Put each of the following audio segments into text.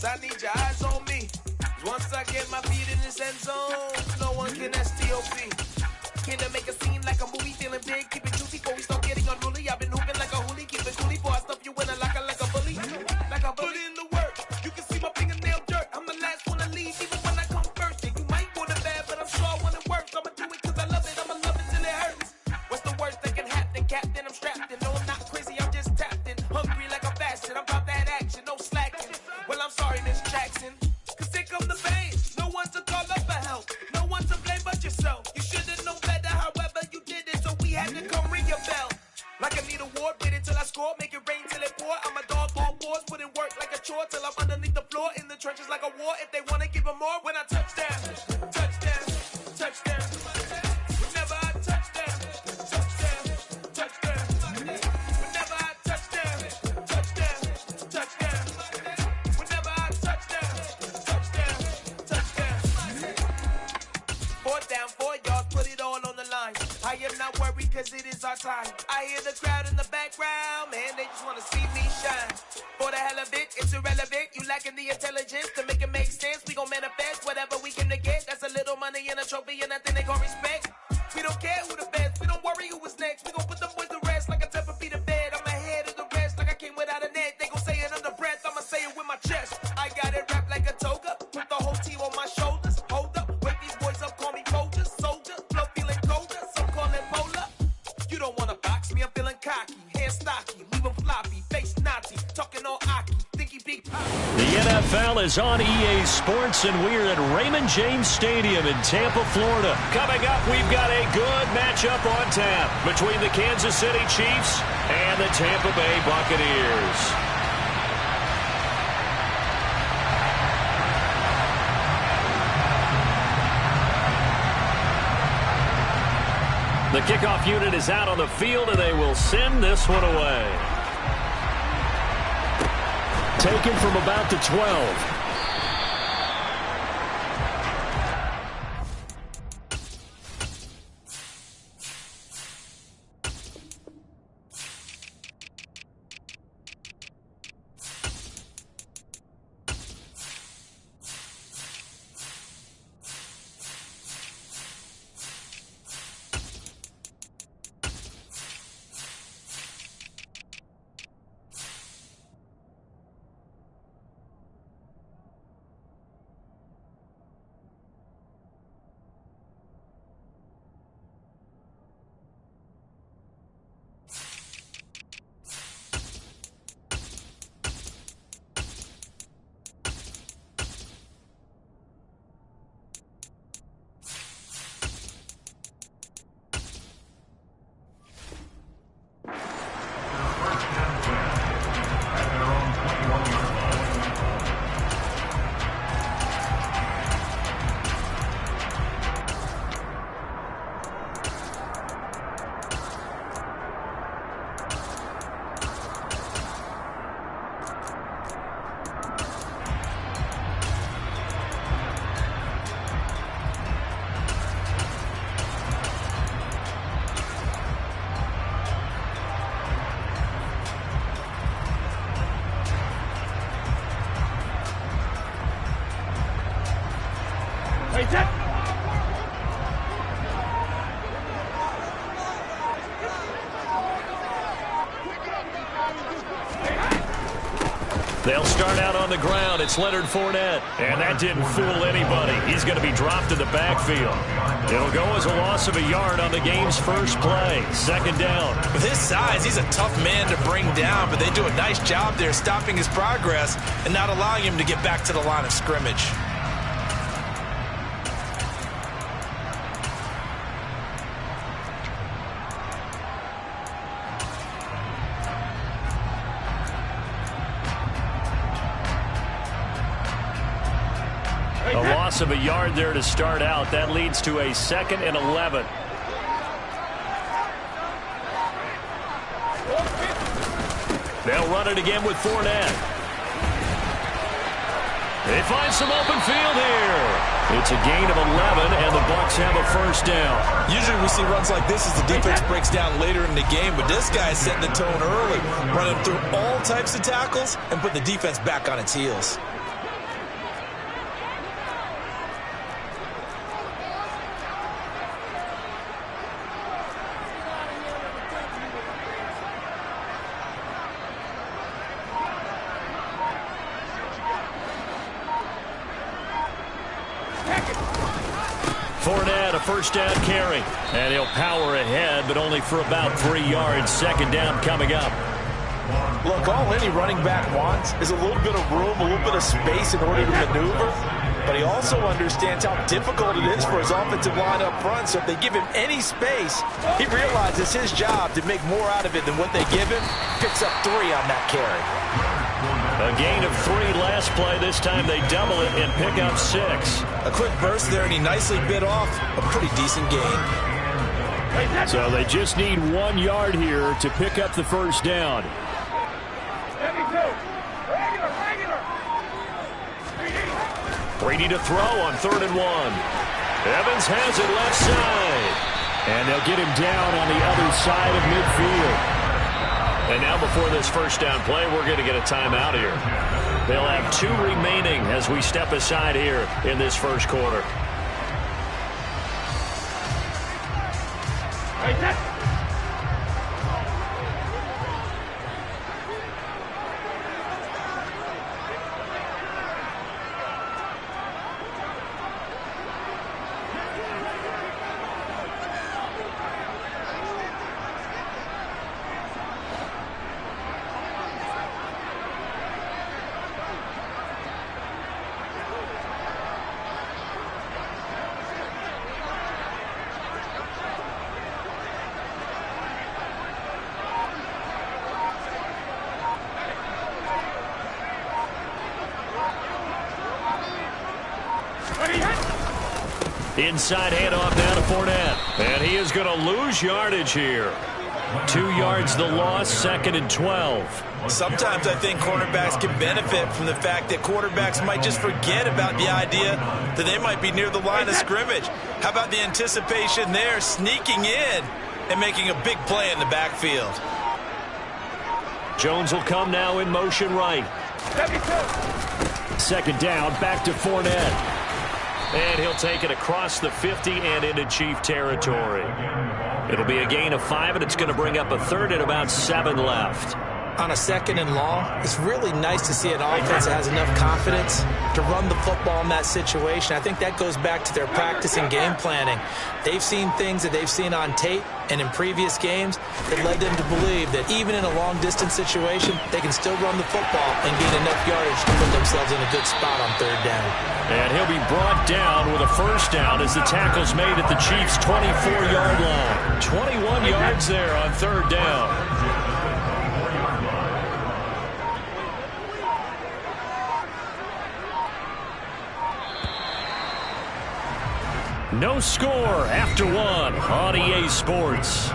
I need your eyes on me. Once I get my feet in this end zone, no one can STOP. Can I make a scene like a movie, feeling big, keep it juicy before we start getting unruly. I've been hooping like a hoolie, keep it coolie before I stuff you in a locker like a bully. Like a bully. Put in the work, you can see my fingernail dirt. I'm the last one to leave, even when I come first. Yeah, you might want it bad, but I'm sure I want it worse. I'ma do it cause I love it, I'ma love it till it hurts. What's the worst that can happen, Captain? I'm strapped in, no I'm not crazy, I'm just tapped in. Hungry like I'm fasting, I'm about that action, no slacking. Well, I'm sorry, Miss Jackson, cause here come the pain. No one to call up for help, no one to blame but yourself. You should've known better, however you did it, so we had to come ring your bell. Like I need a war, wait until I score, make it rain till it pour. I'm a dog on wars, put in work like a chore till I'm underneath the floor, in the trenches like a war. If they wanna give them more, when I touch down, touchdown, touchdown. Whenever I touch down, touchdown, touchdown. Whenever I touch down, touchdown, touchdown. Whenever I touch down, touchdown, touchdown. 4th down, 4 yards, put it all on the line. I am not worried cause it is our time. I hear the crowd in the background, man, they just wanna see me shine. For the hell of it, it's irrelevant. You lacking the intelligence to make it make sense. We gon' manifest whatever we can to get. That's a little money and a trophy and nothing they call respect. We don't care who the best, we don't worry who was next. We gon' put the boys to rest like a 10 feet of bed. I'm ahead of the rest like I came without a net. They gon' say it under breath, I'ma say it with my chest. I got it wrapped like a toga, put the whole team on my shoulders. Hold up, wake these boys up, call me Folgers. Soldier, flow feeling colder, some call it polar. You don't wanna box me, I'm feeling cocky. Hair stocky, leave 'em floppy, face naughty, talking all aki, thinky big pop. The NFL is on EA Sports, and we're at Raymond James Stadium in Tampa, Florida. Coming up, we've got a good matchup on tap between the Kansas City Chiefs and the Tampa Bay Buccaneers. The kickoff unit is out on the field, and they will send this one away. Taken from about the 12. They'll start out on the ground. It's Leonard Fournette. And that didn't fool anybody. He's going to be dropped in the backfield. It'll go as a loss of a yard on the game's first play. 2nd down. With his size, he's a tough man to bring down, but they do a nice job there stopping his progress and not allowing him to get back to the line of scrimmage. A loss of a yard there to start out. That leads to a 2nd and 11. They'll run it again with Fournette. They find some open field here. It's a gain of 11, and the Bucs have a 1st down. Usually we see runs like this as the defense breaks down later in the game, but this guy is setting the tone early, running through all types of tackles and put the defense back on its heels. Fournette, a first down carry. And he'll power ahead, but only for about 3 yards. Second down coming up. Look, all any running back wants is a little bit of room, a little bit of space in order to maneuver. But he also understands how difficult it is for his offensive line up front. So if they give him any space, he realizes his job to make more out of it than what they give him. Picks up 3 on that carry. A gain of 3 last play. This time they double it and pick up 6. A quick burst there, and he nicely bit off a pretty decent gain. So they just need 1 yard here to pick up the first down. Brady to throw on 3rd and 1. Evans has it left side. And they'll get him down on the other side of midfield. And now before this first down play, we're going to get a timeout here. They'll have 2 remaining as we step aside here in this first quarter. Inside handoff now to Fournette. And he is going to lose yardage here. 2 yards the loss, 2nd and 12. Sometimes I think cornerbacks can benefit from the fact that quarterbacks might just forget about the idea that they might be near the line of scrimmage. How about the anticipation there, sneaking in and making a big play in the backfield? Jones will come now in motion right. 2nd down, back to Fournette. And he'll take it across the 50 and into Chief territory. It'll be a gain of 5, and it's going to bring up a 3rd and about 7 left. On a 2nd and long, it's really nice to see an offense that has enough confidence to run the football in that situation. I think that goes back to their practice and game planning. They've seen things that they've seen on tape and in previous games that led them to believe that even in a long-distance situation, they can still run the football and gain enough yardage to put themselves in a good spot on 3rd down. And he'll be brought down with a first down as the tackle's made at the Chiefs' 24-yard line. 21 yards there on 3rd down. No score after 1 on EA Sports.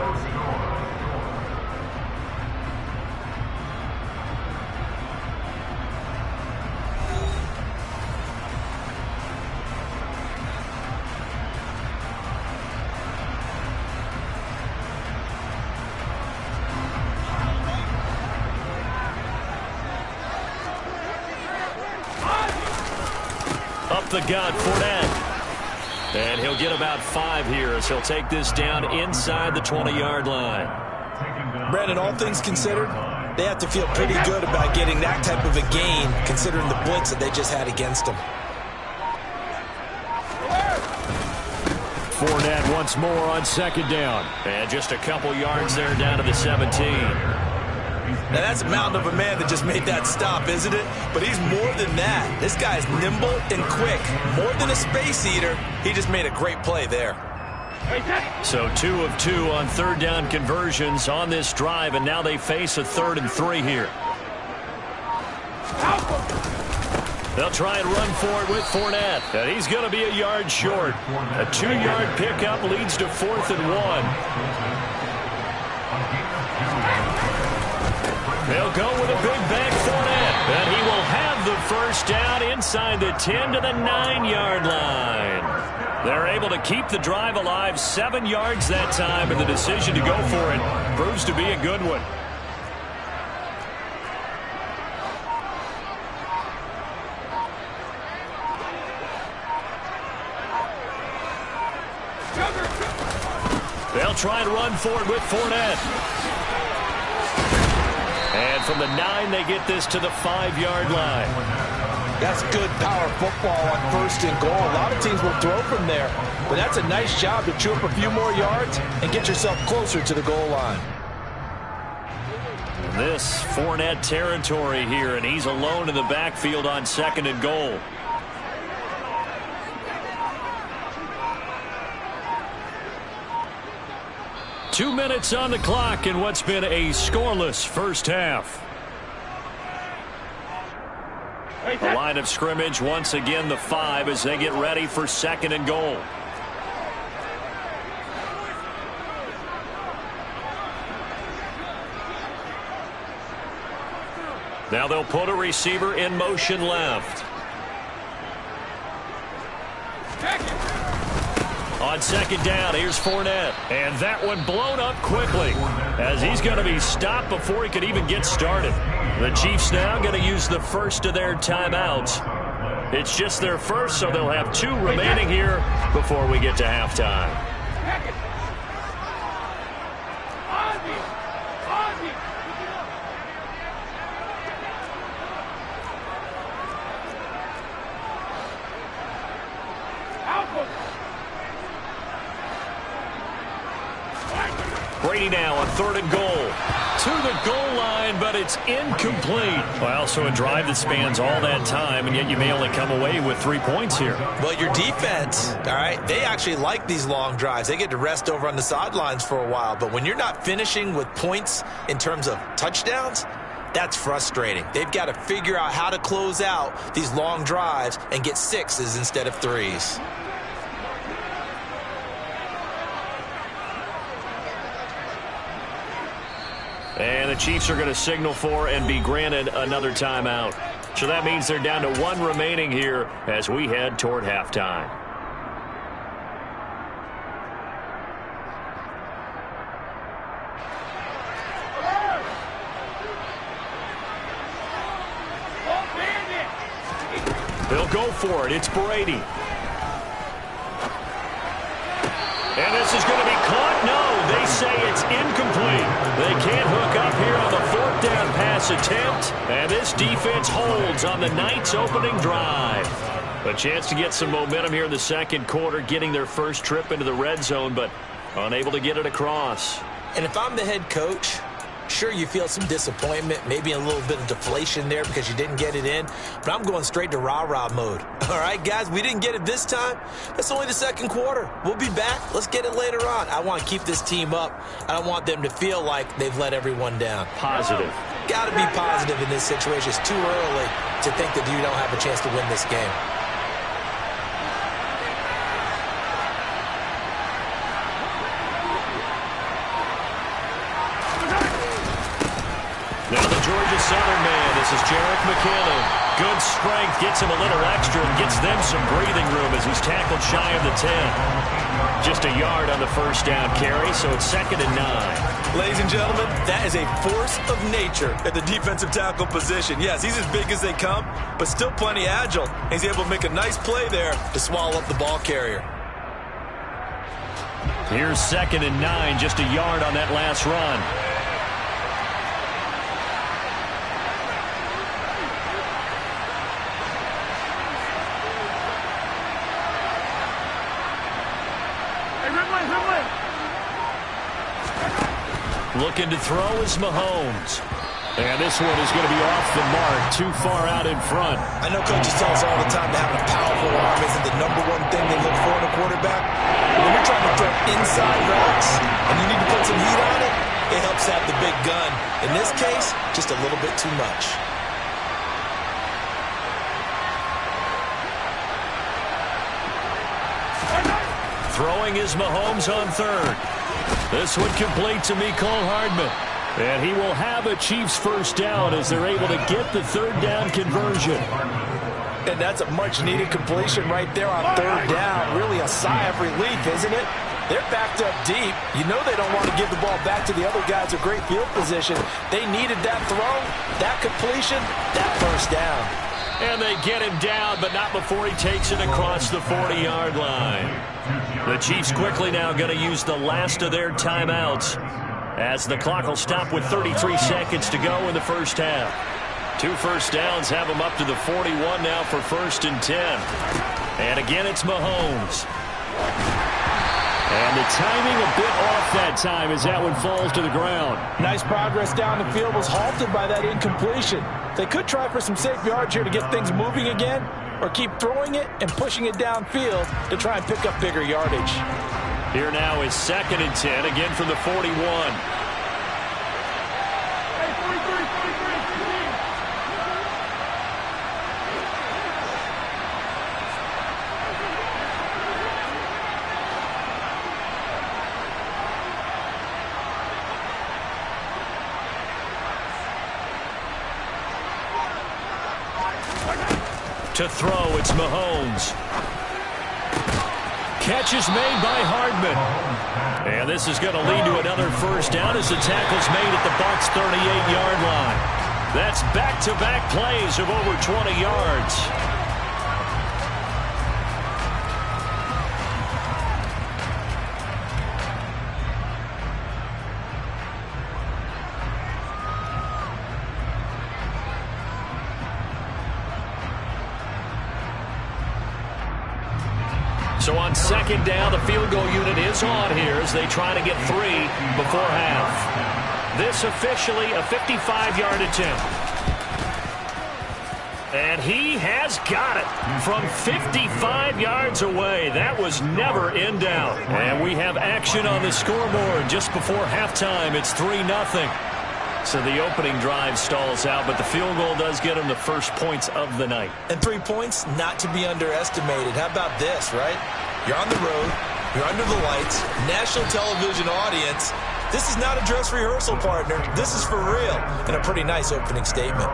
Up the gut, Fournette. And he'll get about 5 here as he'll take this down inside the 20-yard line. Brandon, all things considered, they have to feel pretty good about getting that type of a gain considering the blitz that they just had against them. Fournette once more on 2nd down. And just a couple yards there down to the 17. Now, that's a mountain of a man that just made that stop, isn't it? But he's more than that. This guy's nimble and quick. More than a space eater, he just made a great play there. So 2 of 2 on 3rd down conversions on this drive, and now they face a 3rd and 3 here. They'll try and run for it with Fournette, and he's going to be a yard short. A 2-yard pickup leads to 4th and 1. They'll go with a big back Fournette, and he will have the first down inside the 10 to the 9-yard line. They're able to keep the drive alive, 7 yards that time, and the decision to go for it proves to be a good one. They'll try and run for it with Fournette. And from the 9, they get this to the 5-yard line. That's good power football on 1st and goal. A lot of teams will throw from there, but that's a nice job to chew up a few more yards and get yourself closer to the goal line. This Fournette territory here, and he's alone in the backfield on 2nd and goal. Two minutes on the clock in what's been a scoreless first half. The line of scrimmage, once again, the 5 as they get ready for 2nd and goal. Now they'll put a receiver in motion left. On 2nd down, here's Fournette. And that one blown up quickly as he's going to be stopped before he could even get started. The Chiefs now going to use the first of their timeouts. It's just their first, so they'll have 2 remaining here before we get to halftime. Brady now on 3rd and goal. To the goal line, but it's incomplete. Well, so a drive that spans all that time, and yet you may only come away with 3 points here. Well, your defense, all right, they actually like these long drives. They get to rest over on the sidelines for a while. But when you're not finishing with points in terms of touchdowns, that's frustrating. They've got to figure out how to close out these long drives and get 6s instead of 3s. And the Chiefs are going to signal for and be granted another timeout. So that means they're down to 1 remaining here as we head toward halftime. They'll go for it. It's Brady. And this is going to be caught. No, they say it's incomplete. They can't hook up here on the 4th down pass attempt. And this defense holds on the Knights' opening drive. A chance to get some momentum here in the 2nd quarter, getting their first trip into the red zone, but unable to get it across. And if I'm the head coach, sure, you feel some disappointment, maybe a little bit of deflation there because you didn't get it in, but I'm going straight to rah-rah mode. All right, guys, we didn't get it this time. That's only the 2nd quarter. We'll be back. Let's get it later on. I want to keep this team up. I don't want them to feel like they've let everyone down. Positive. Got to be positive in this situation. It's too early to think that you don't have a chance to win this game. Now the Georgia Southern man, this is Jerick McKinnon. Good strength, gets him a little extra and gets them some breathing room as he's tackled shy of the 10. Just a yard on the 1st down carry, so it's 2nd and 9. Ladies and gentlemen, that is a force of nature at the defensive tackle position. Yes, he's as big as they come, but still plenty agile. He's able to make a nice play there to swallow up the ball carrier. Here's 2nd and 9, just a yard on that last run. Looking to throw is Mahomes. And this one is going to be off the mark, too far out in front. I know coaches tell us all the time that having a powerful arm isn't the #1 thing they look for in a quarterback. When you're trying to throw inside routes and you need to put some heat on it, it helps have the big gun. In this case, just a little bit too much. Throwing is Mahomes on 3rd. This one complete to Mecole Hardman. And he will have a Chiefs first down as they're able to get the 3rd down conversion. And that's a much-needed completion right there on 3rd down. Really a sigh of relief, isn't it? They're backed up deep. You know they don't want to give the ball back to the other guys in great field position. They needed that throw, that completion, that first down. And they get him down, but not before he takes it across the 40-yard line. The Chiefs quickly now going to use the last of their timeouts as the clock will stop with 33 seconds to go in the first half. 2 first downs have him up to the 41 now for 1st and 10. And again, it's Mahomes. And the timing a bit off that time as that one falls to the ground. Nice progress down the field was halted by that incompletion. They could try for some safe yards here to get things moving again, or keep throwing it and pushing it downfield to try and pick up bigger yardage. Here now is 2nd and 10, again from the 41. To throw, it's Mahomes. Catch is made by Hardman. And this is going to lead to another first down as the tackle's made at the Bucs' 38-yard line. That's back-to-back plays of over 20 yards. So on 2nd down, the field goal unit is on here as they try to get 3 before half. This officially a 55-yard attempt. And he has got it from 55 yards away. That was never in doubt. And we have action on the scoreboard just before halftime. It's 3-0. So the opening drive stalls out, but the field goal does get him the first points of the night. And 3 points, not to be underestimated. How about this, right? You're on the road, you're under the lights, national television audience. This is not a dress rehearsal, partner. This is for real, and a pretty nice opening statement.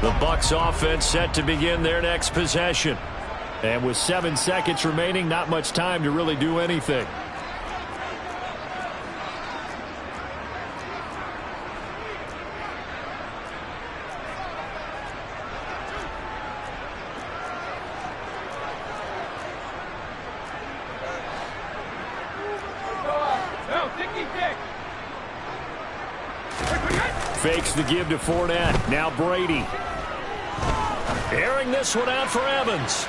The Bucs offense set to begin their next possession. And with 7 seconds remaining, not much time to really do anything. Fakes the give to Fournette. Now Brady. Airing this one out for Evans.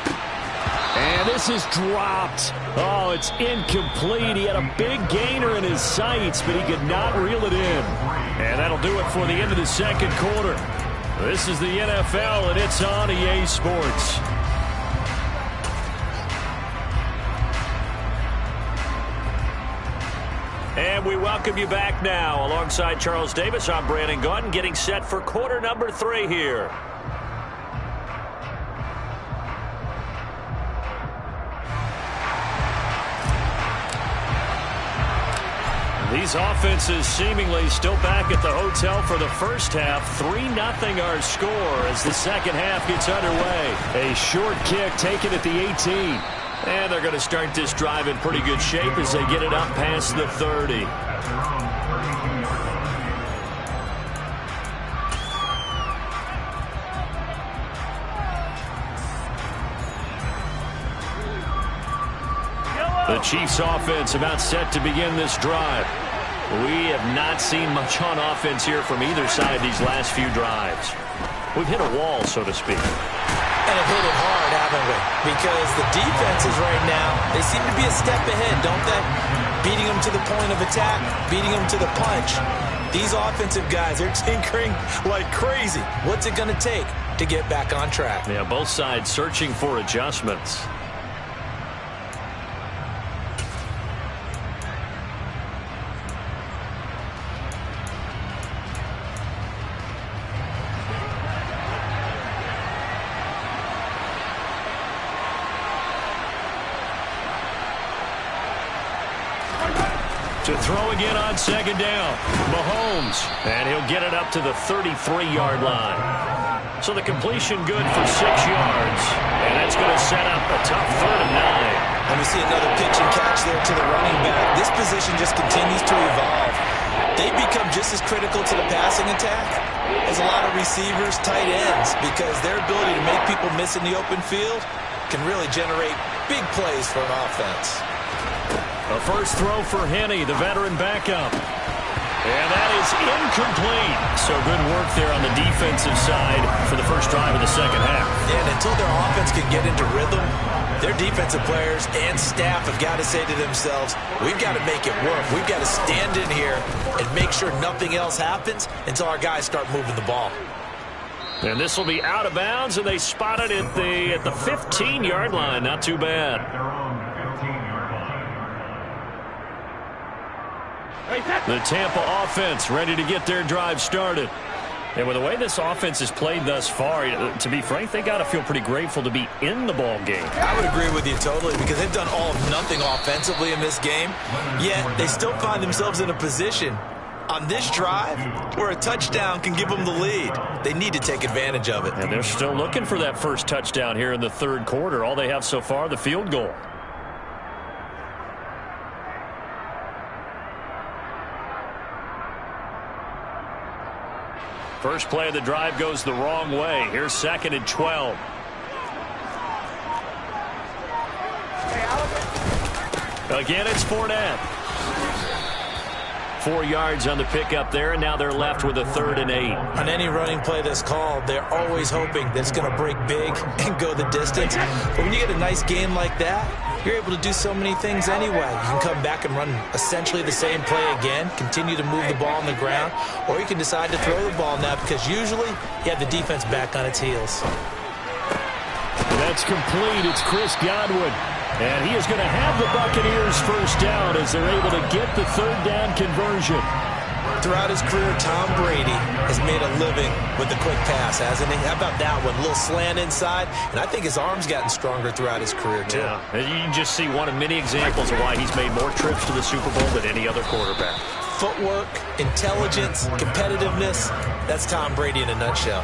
And this is dropped. Oh, it's incomplete. He had a big gainer in his sights, but he could not reel it in. And that'll do it for the end of the 2nd quarter. This is the NFL, and it's on EA Sports. And we welcome you back now. Alongside Charles Davis, I'm Brandon Gaudin, getting set for quarter number 3 here. These offenses seemingly still back at the hotel for the first half. 3-0 our score as the second half gets underway. A short kick taken at the 18. And they're going to start this drive in pretty good shape as they get it up past the 30. The Chiefs offense about set to begin this drive. We have not seen much on offense here from either side these last few drives. We've hit a wall, so to speak. And have hit it hard, haven't we? Because the defenses right now, they seem to be a step ahead, don't they? Beating them to the point of attack, beating them to the punch. These offensive guys are tinkering like crazy. What's it going to take to get back on track? Yeah, both sides searching for adjustments. To throw again on 2nd down. Mahomes. And he'll get it up to the 33-yard line. So the completion good for 6 yards. And that's going to set up a tough 3rd and 9. And we see another pitch and catch there to the running back. This position just continues to evolve. they become just as critical to the passing attack as a lot of receivers, tight ends, because their ability to make people miss in the open field can really generate big plays for an offense. A first throw for Henne, the veteran backup. And that is incomplete. So good work there on the defensive side for the first drive of the second half. Yeah, and until their offense can get into rhythm, their defensive players and staff have got to say to themselves, we've got to make it work. We've got to stand in here and make sure nothing else happens until our guys start moving the ball. And this will be out of bounds, and they spot it at the 15-yard line. Not too bad. The Tampa offense ready to get their drive started. And with the way this offense has played thus far, to be frank, they got to feel pretty grateful to be in the ball game. I would agree with you totally, because they've done all of nothing offensively in this game, yet they still find themselves in a position on this drive where a touchdown can give them the lead. They need to take advantage of it. And they're still looking for that first touchdown here in the third quarter. All they have so far, the field goal. First play of the drive goes the wrong way. Here's 2nd and 12. Again, it's Fournette. 4 yards on the pickup there, and now they're left with a 3rd and 8. On any running play that's called, they're always hoping that it's going to break big and go the distance. But when you get a nice gain like that, you're able to do so many things anyway. You can come back and run essentially the same play again, continue to move the ball on the ground, or you can decide to throw the ball now, because usually you have the defense back on its heels. That's complete. It's Chris Godwin. And he is going to have the Buccaneers first down as they're able to get the 3rd down conversion. Throughout his career, Tom Brady has made a living with the quick pass, hasn't he? How about that one? A little slant inside, and I think his arm's gotten stronger throughout his career, too. Yeah, and you can just see one of many examples of why he's made more trips to the Super Bowl than any other quarterback. Footwork, intelligence, competitiveness, that's Tom Brady in a nutshell.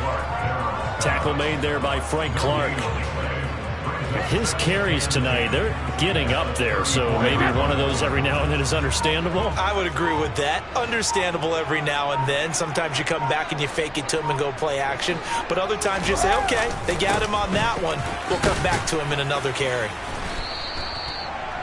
Tackle made there by Frank Clark. His carries tonight, they're getting up there, so maybe one of those every now and then is understandable. I would agree with that. Understandable every now and then. Sometimes you come back and you fake it to him and go play action, but other times you say, okay, they got him on that one. We'll come back to him in another carry.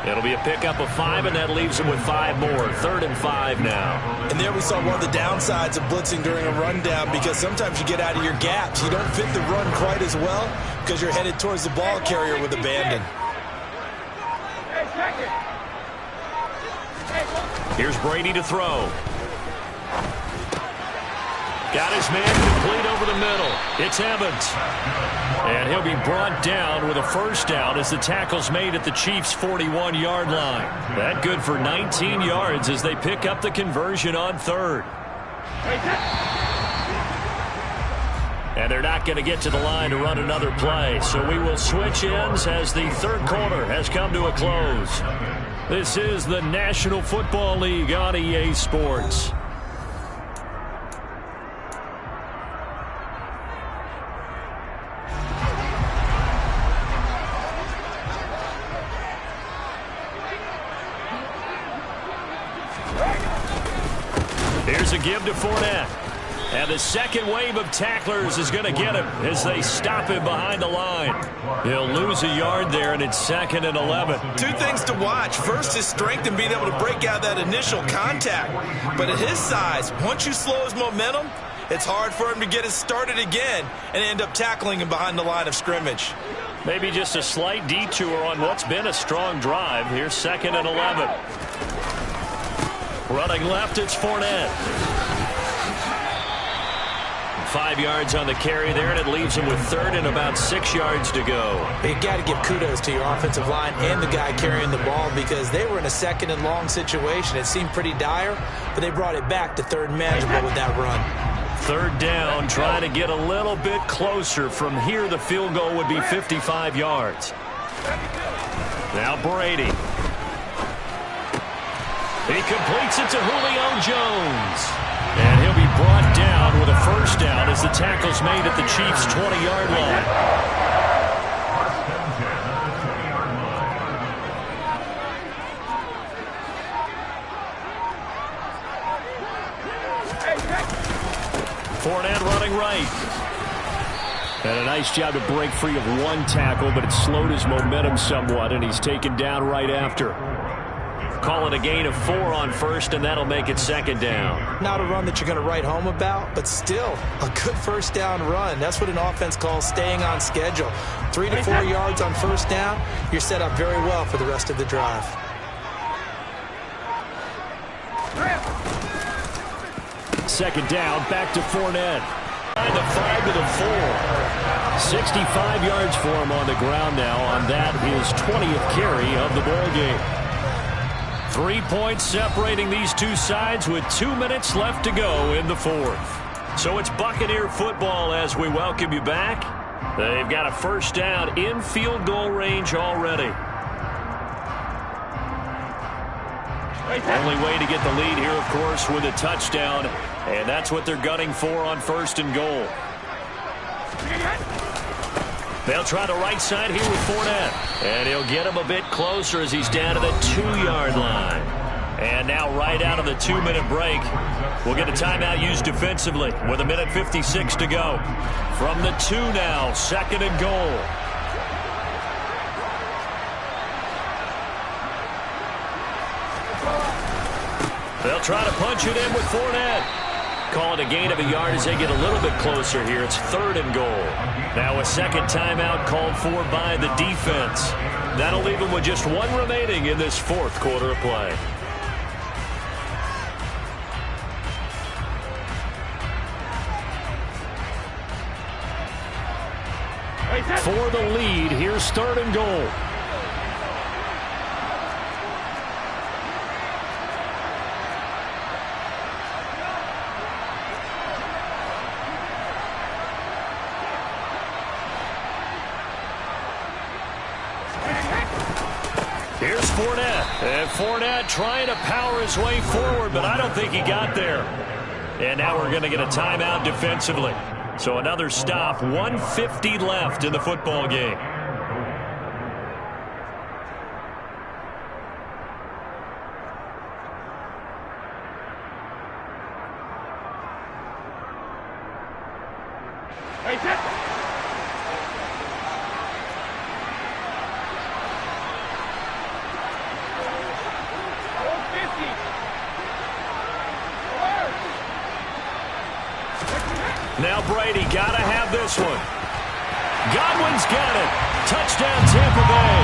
It'll be a pickup of 5, and that leaves him with 5 more. 3rd and 5 now. And there we saw one of the downsides of blitzing during a rundown, because sometimes you get out of your gaps. You don't fit the run quite as well because you're headed towards the ball carrier with abandon. Here's Brady to throw. Got his man complete over the middle. It's Evans. And he'll be brought down with a first down as the tackle's made at the Chiefs' 41-yard line. That good for 19 yards as they pick up the conversion on 3rd. And they're not going to get to the line to run another play. So we will switch ends as the third quarter has come to a close. This is the National Football League on EA Sports. Here's a give to Fournette. And the second wave of tacklers is going to get him as they stop him behind the line. He'll lose a yard there, and it's 2nd and 11. 2 things to watch. First, his strength in being able to break out that initial contact. But at his size, once you slow his momentum, it's hard for him to get it started again and end up tackling him behind the line of scrimmage. Maybe just a slight detour on what's been a strong drive. Here's 2nd and 11. Running left, it's Fournette. 5 yards on the carry there, and it leaves him with 3rd and about 6 yards to go. You got to give kudos to your offensive line and the guy carrying the ball, because they were in a 2nd and long situation. It seemed pretty dire, but they brought it back to 3rd and manageable with that run. 3rd down, trying to get a little bit closer. From here, the field goal would be 55 yards. Now Brady. He completes it to Julio Jones. And he'll be brought down with a first down as the tackle's made at the Chiefs' 20-yard line. Fournette running right. And a nice job to break free of one tackle, but it slowed his momentum somewhat, and he's taken down right after. Call it a gain of 4 on first, and that'll make it second down. Not a run that you're going to write home about, but still a good first down run. That's what an offense calls staying on schedule. 3 to 4 yards on first down, you're set up very well for the rest of the drive. Second down, back to Fournette. 5 to the 4. 65 yards for him on the ground now on that, his 20th carry of the ball game. 3 points separating these two sides with 2 minutes left to go in the fourth. So it's Buccaneer football as we welcome you back. They've got a first down in field goal range already. Only way to get the lead here, of course, with a touchdown, and that's what they're gunning for on first and goal. They'll try the right side here with Fournette, and he'll get him a bit closer as he's down to the 2-yard line. And now right out of the 2-minute break, we'll get a timeout used defensively with 1:56 to go. From the 2 now, second and goal. They'll try to punch it in with Fournette. Call it a gain of a yard as they get a little bit closer here. It's third and goal. Now a second timeout called for by the defense. That'll leave them with just 1 remaining in this fourth quarter of play. For the lead, here's third and goal. Here's Fournette. And Fournette trying to power his way forward, but I don't think he got there. And now we're going to get a timeout defensively. So another stop, 1:50 left in the football game. Now Brady got to have this one. Godwin's got it. Touchdown Tampa Bay.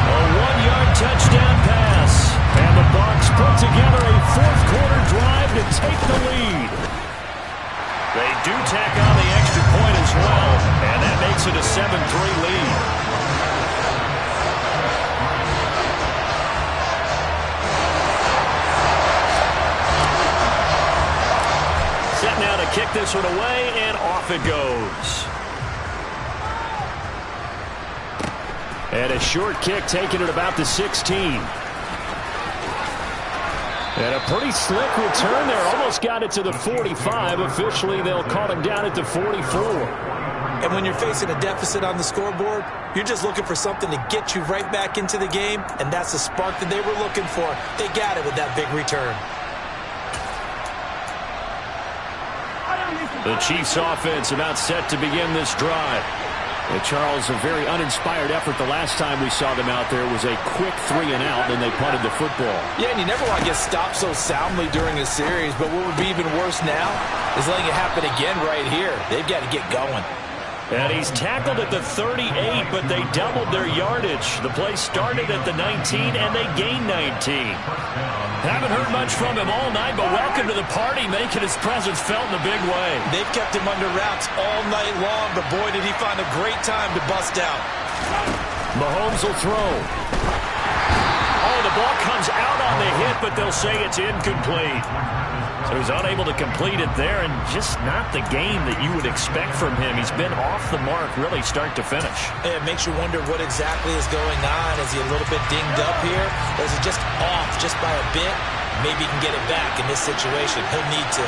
A 1-yard touchdown pass. And the Bucs put together a fourth quarter drive to take the lead. They do tack on the extra point as well. And that makes it a 7-3 lead. Set now to kick this one away, and off it goes. And a short kick taken at about the 16. And a pretty slick return there. Almost got it to the 45. Officially, they'll call him down at the 44. And when you're facing a deficit on the scoreboard, you're just looking for something to get you right back into the game, and that's the spark that they were looking for. They got it with that big return. The Chiefs offense about set to begin this drive. And Charles, a very uninspired effort the last time we saw them out there was a quick 3-and-out, and they punted the football. Yeah, and you never want to get stopped so soundly during a series, but what would be even worse now is letting it happen again right here. They've got to get going. And he's tackled at the 38, but they doubled their yardage. The play started at the 19, and they gained 19. Haven't heard much from him all night, but welcome to the party, making his presence felt in a big way. They've kept him under wraps all night long, but boy, did he find a great time to bust out. Mahomes will throw. Oh, the ball comes out on the hit, but they'll say it's incomplete. So he's unable to complete it there, and just not the game that you would expect from him. He's been off the mark really start to finish. It makes you wonder what exactly is going on. Is he a little bit dinged up here? Or is he just off just by a bit? Maybe he can get it back in this situation. He'll need to.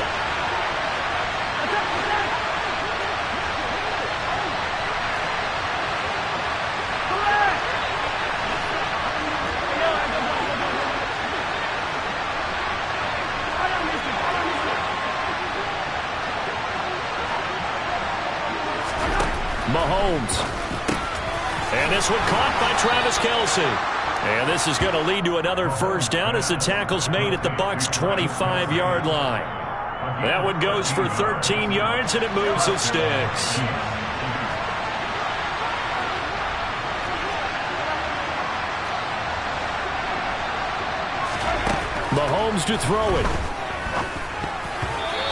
Mahomes. And this one caught by Travis Kelce. And this is going to lead to another first down as the tackle's made at the Bucs' 25-yard line. That one goes for 13 yards, and it moves the sticks. Mahomes to throw it.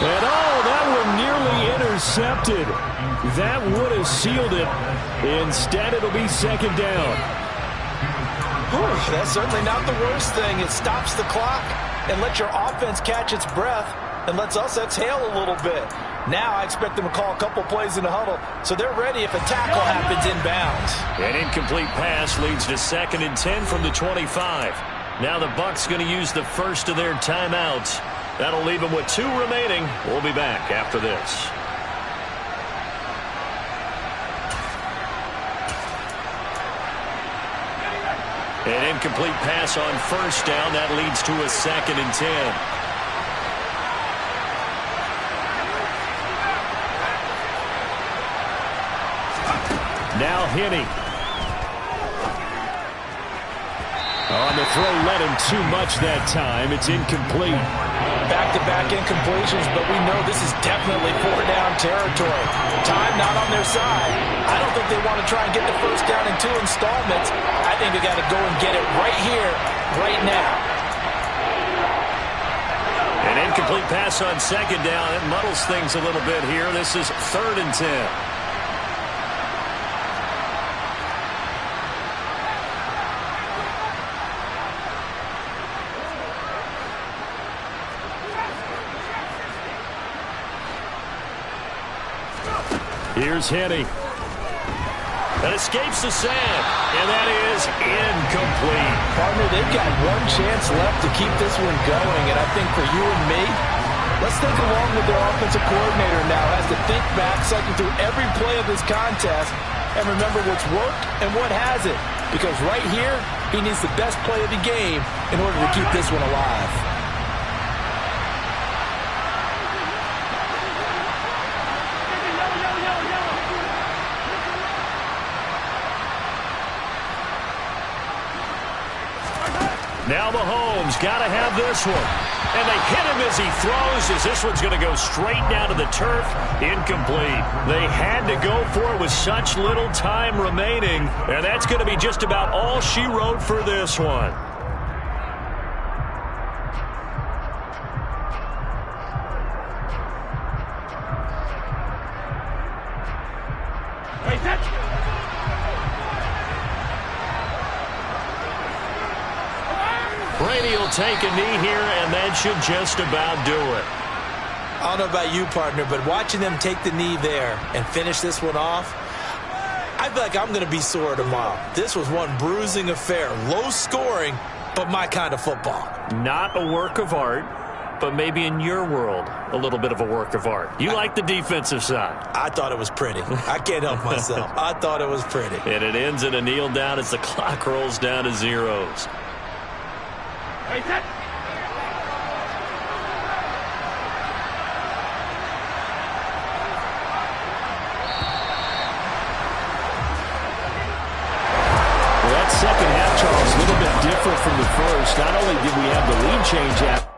And that one nearly intercepted. That would have sealed it. Instead, it'll be second down. That's certainly not the worst thing. It stops the clock and lets your offense catch its breath and lets us exhale a little bit. Now I expect them to call a couple plays in the huddle, so they're ready if a tackle happens inbounds. An incomplete pass leads to 2nd and 10 from the 25. Now the Bucs going to use the first of their timeouts. That'll leave them with 2 remaining. We'll be back after this. An incomplete pass on first down. That leads to a 2nd and 10. Now Henne. On the throw, led him too much that time. It's incomplete. Back-to-back incompletions, but we know this is definitely 4-down territory. Time not on their side. I don't think they want to try and get the first down in 2 installments. I think they got to go and get it right here, right now. An incomplete pass on second down. It muddles things a little bit here. This is 3rd and 10. Here's Henne. That escapes the sack, and that is incomplete. Partner, they've got one chance left to keep this one going, and I think for you and me, let's think along with their offensive coordinator now. Has to think back, cycle through every play of this contest, and remember what's worked and what hasn't. Because right here, he needs the best play of the game in order to keep this one alive. Now Mahomes got to have this one. And they hit him as he throws, as this one's going to go straight down to the turf. Incomplete. They had to go for it with such little time remaining. And that's going to be just about all she wrote for this one. Brady will take a knee here, and that should just about do it. I don't know about you, partner, but watching them take the knee there and finish this one off, I feel like I'm going to be sore tomorrow. This was one bruising affair. Low scoring, but my kind of football. Not a work of art, but maybe in your world, a little bit of a work of art. You like the defensive side. I thought it was pretty. I can't help myself. I thought it was pretty. And it ends in a kneel down as the clock rolls down to zeros. Hey, set. Well, that second half, Charles, a little bit different from the first. Not only did we have the lead change out.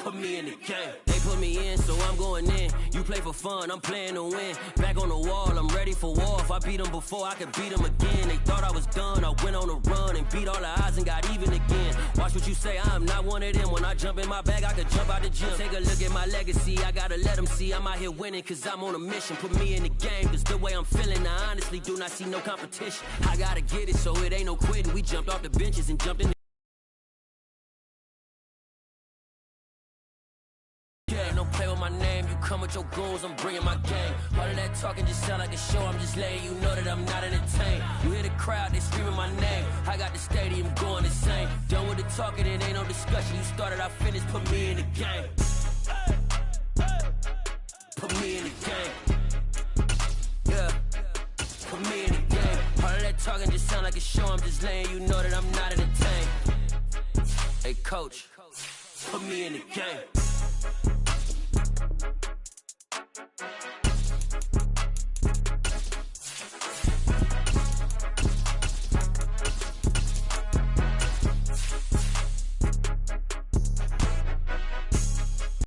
put me in the game. They put me in, so I'm going in. You play for fun, I'm playing to win. Back on the wall, I'm ready for war. If I beat them before, I could beat them again. They thought I was done, I went on a run and beat all the odds and got even again. Watch what you say, I'm not one of them. When I jump in my bag, I could jump out the gym. Take a look at my legacy, I gotta let them see I'm out here winning, cause I'm on a mission. Put me in the game, cause the way I'm feeling, I honestly do not see no competition. I gotta get it, so it ain't no quitting. We jumped off the benches and jumped in the don't play with my name, you come with your goons, I'm bringing my game. All of that talking just sound like a show, I'm just letting you know that I'm not entertained. You hear the crowd, they screaming my name, I got the stadium going insane. Done with the talking, it ain't no discussion. You started, I finished, put me in the game. Put me in the game. Yeah, put me in the game. All of that talking just sound like a show, I'm just letting you know that I'm not entertained. Hey coach, put me in the game.